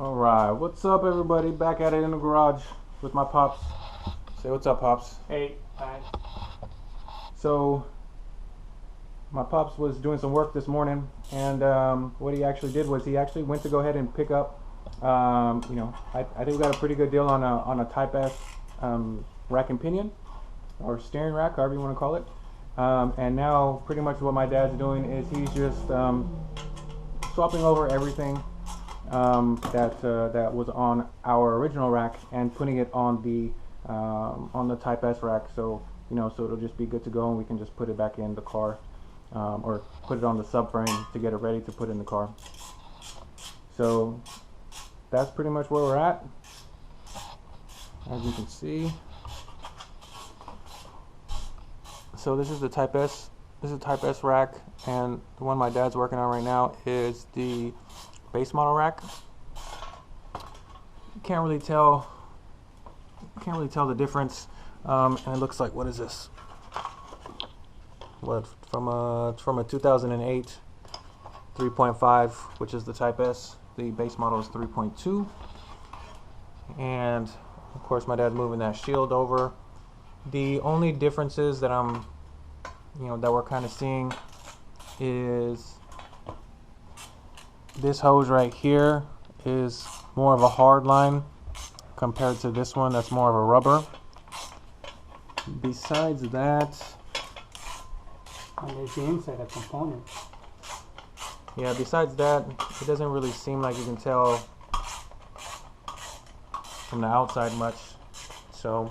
Alright, what's up everybody? Back at it in the garage with my pops. Say what's up, Pops. Hey, hi. So, my pops was doing some work this morning, and what he actually did was he actually went to go ahead and pick up, I think we got a pretty good deal on a Type S rack and pinion, or steering rack, however you want to call it. And now pretty much what my dad's doing is he's just swapping over everything that was on our original rack and putting it on the Type S rack, so so it'll just be good to go, and we can just put it back in the car, or put it on the subframe to get it ready to put in the car. So that's pretty much where we're at, as you can see. So this is the Type S. This is the Type S rack, and the one my dad's working on right now is the base model rack. You can't really tell the difference, and it looks like, what is this? What, from a 2008 3.5, which is the Type S. The base model is 3.2, and of course my dad's moving that shield over. The only differences that that we're kind of seeing is this hose right here is more of a hard line compared to this one that's more of a rubber. Besides that, And there's the inside of component. yeah, besides that, it doesn't really seem like you can tell from the outside much. So,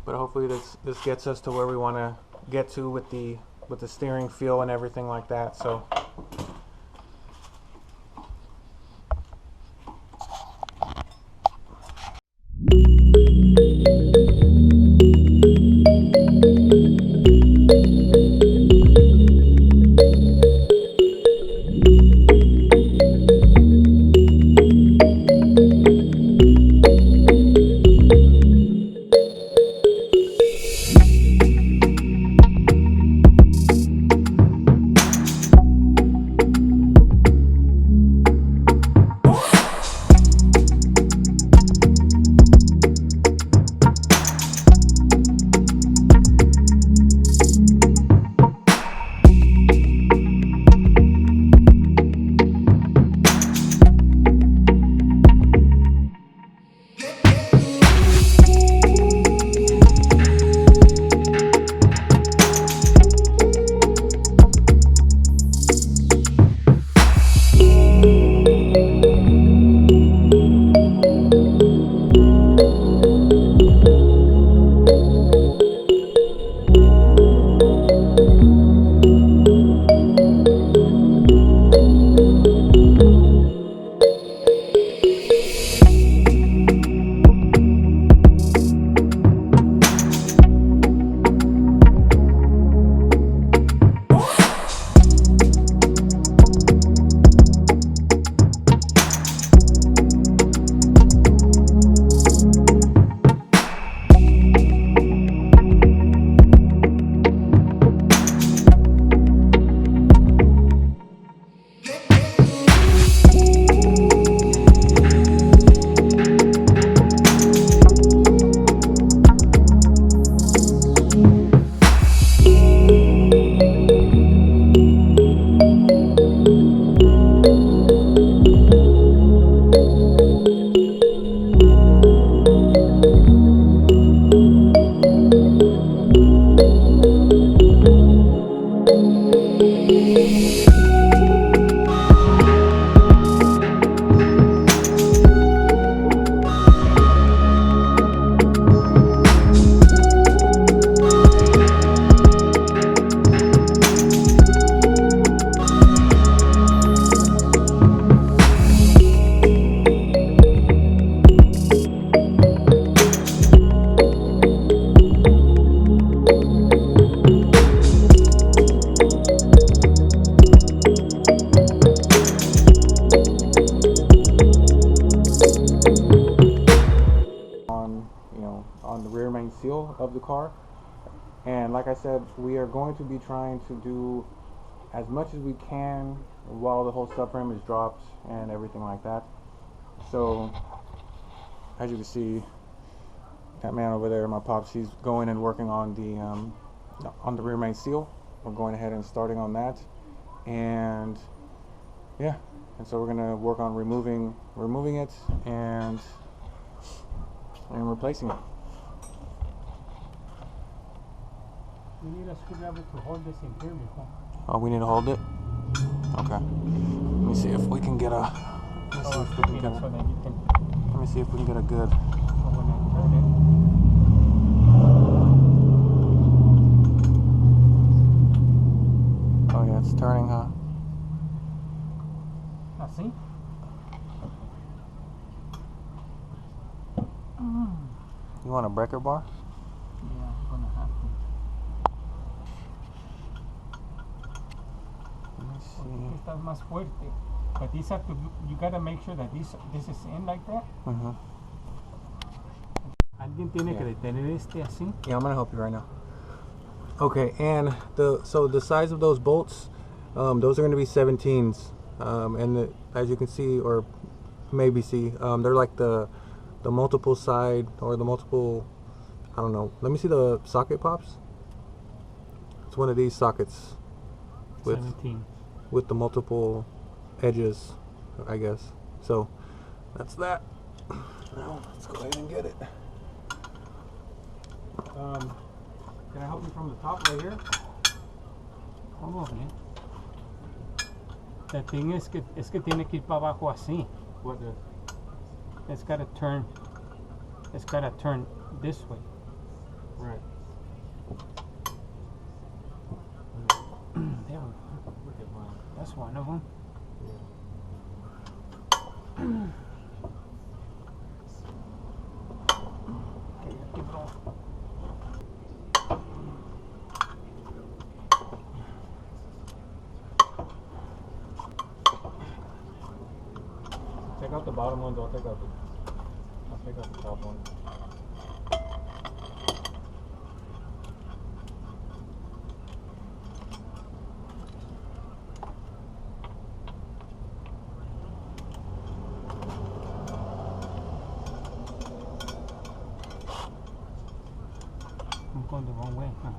but hopefully this gets us to where we want to get to with the steering feel and everything like that. So on the rear main seal of the car. And like I said, we are going to be trying to do as much as we can while the whole subframe is dropped and everything like that. So as you can see, that man over there, my pops, he's going and working on the rear main seal. We're going ahead and starting on that, and yeah, and so we're gonna work on removing it and replacing it. We need a screwdriver to hold this in here, mijo. Oh, we need to hold it? Okay. Let me see if we can get a. Let me see if we can get a good. So when I turn it. Oh yeah, it's turning, huh? Así. You want a breaker bar? Yeah, I'm gonna have to. Let me see. Estás más fuerte. But these have to. You gotta make sure that this is in like that. Alguien tiene que detener este así. Yeah, I'm gonna help you right now. Okay, and so the size of those bolts, those are going to be 17s, and as you can see, or maybe see, they're like the multiple side, or the multiple, I don't know. Let me see the socket, pops. It's one of these sockets with 17 with the multiple edges, I guess. So that's that. Now let's go ahead and get it. Can I help you from the top right here? Probably. The thing es que tiene que ir para abajo así. What the? It's gotta turn. It's gotta turn this way. Right. There we go. Look at mine. That's one of them. Okay, aquí, bro. Take out the bottom ones. I'll take out the top one. I'm going the wrong way. Huh?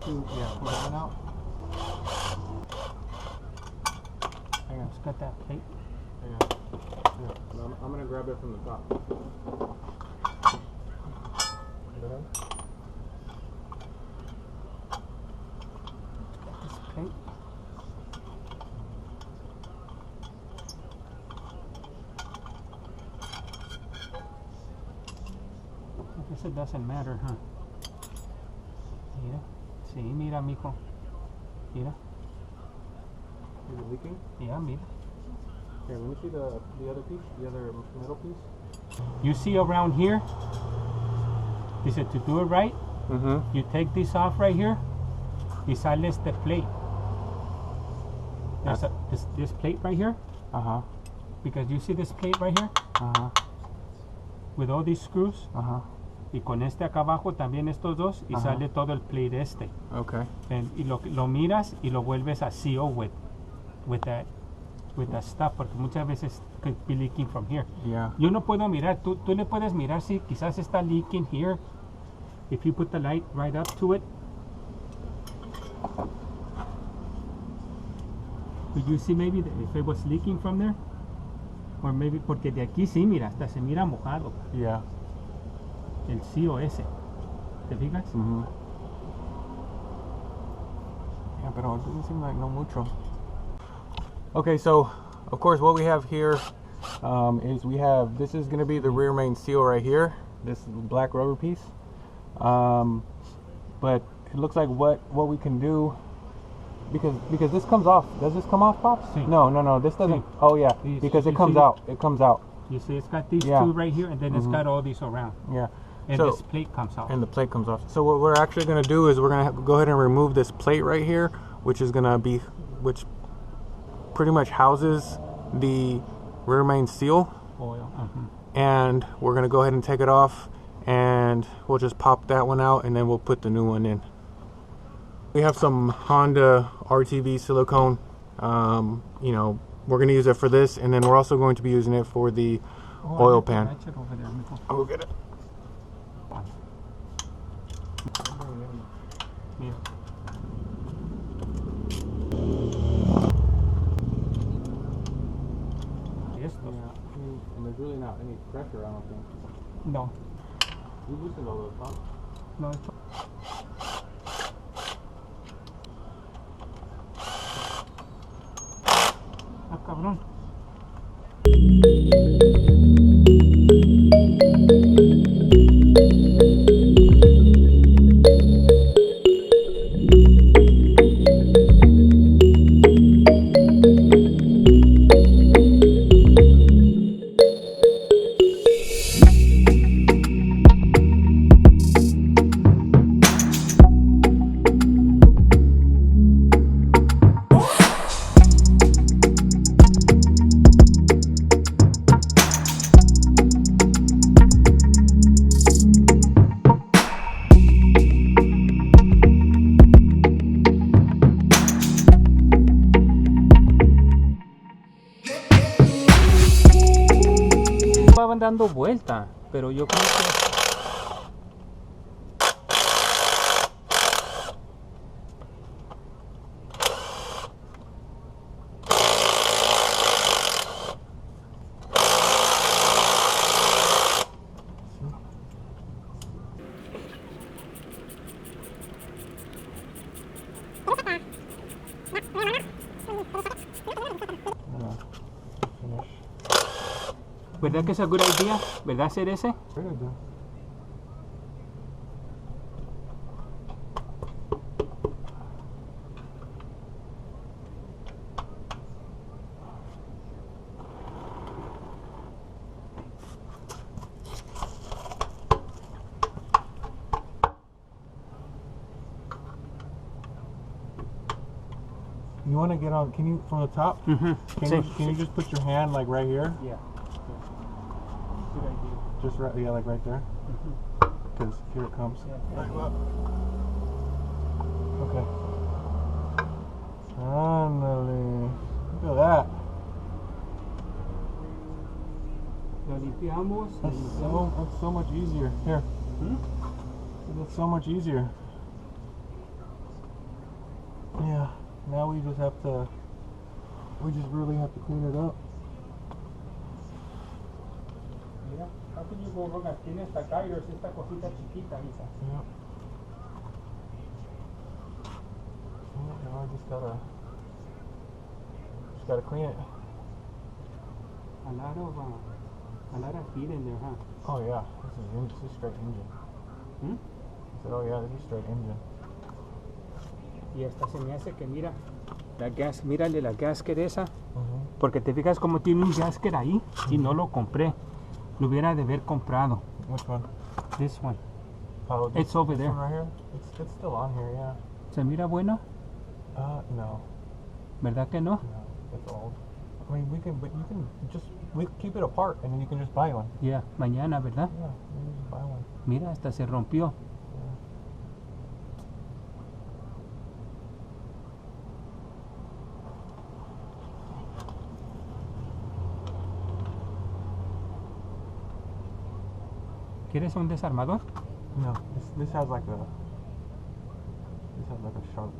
Yeah, pull that one out. Hang on. It's got that plate. Hang on. Yeah. I'm gonna grab it from the top. This plate. I guess it doesn't matter, huh? Mira. Sí, mira, mijo. Mira. Is it leaking? Yeah, mira. Here, let me see the other piece, the other metal piece. You see around here? He said to do it right, you take this off right here, y sales the plate. There's this plate right here, because you see this plate right here, with all these screws, y con este acá abajo también estos dos, y sale todo el plate este. Okay. Y lo miras y lo vuelves a seal with that stuff, porque muchas veces could be leaking from here. Yeah. Yo no puedo mirar, tú le puedes mirar si quizás está leaking here. If you put the light right up to it. Could you see maybe if it was leaking from there? Or maybe, porque de aquí sí, mira, hasta se mira mojado. Yeah. El CO ese. ¿Te fijas? Yeah, but it doesn't seem like no mucho. Okay, so of course what we have here is this is going to be the rear main seal right here, this black rubber piece, but it looks like what we can do, because this comes off. Does this come off, Pops? Sí. No, this doesn't. Sí. Oh yeah, Sí, because it sí, comes sí. out. It comes out. You see it's got these Yeah. two right here, and then it's got all these around. Yeah. And So- this plate comes out. And the plate comes off. So what we're actually going to do is we're going to go ahead and remove this plate right here, which pretty much houses the rear main seal, Oil. and we're going to go ahead and take it off, and we'll just pop that one out, and then we'll put the new one in. We have some Honda RTV silicone. You know, we're going to use it for this, and then we're also going to be using it for the oil pan. I'll go get it. Mira. Estos. And there's really not any pressure, I don't think. No. You loosened all those, huh? No, esto. Ah, cabrón. Estaban dando vuelta, pero yo creo que ¿verdad que es a good idea? ¿Verdad hacer ese? You want to get on, can you, from the top? Can you just put your hand like right here? Yeah. Good idea. Just right, yeah, like right there? Because here it comes. Yeah. Okay. Ándale. Look at that. Lo limpiamos. That's so much easier. Here. That's so much easier. Yeah. Now we just really have to clean it up. Mira, how can you go wrong? Tiene esta Kairos, esta cosita chiquita, Isa. Yeah. Now I just gotta clean it. A lot of feed in there, huh? Oh yeah, this is straight engine. I said, oh yeah, this is straight engine. Y esta se me hace que mira, la gas, mírale la gasket esa, porque te fijas como tiene un gasket ahí y no lo compré. Lo hubiera de haber comprado. Which one? This one. Oh, It's over there. One right here? It's still on here, yeah. ¿Se mira bueno? No. ¿Verdad que no? No, it's old. I mean, we keep it apart and then you can just buy one. Yeah, mañana, ¿verdad? Yeah, you can just buy one. Mira, hasta se rompió. ¿Quieres un desarmador? No, this has like a sharp.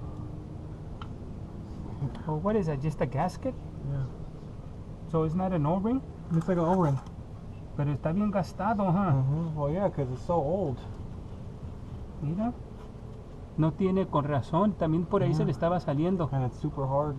Well, what is that? Just a gasket? Yeah. So it's not an O-ring? It's like an O-ring. Pero está bien gastado, huh? Well, yeah, because it's so old. Mira. No tiene con razón. También por ahí se le estaba saliendo. And it's super hard.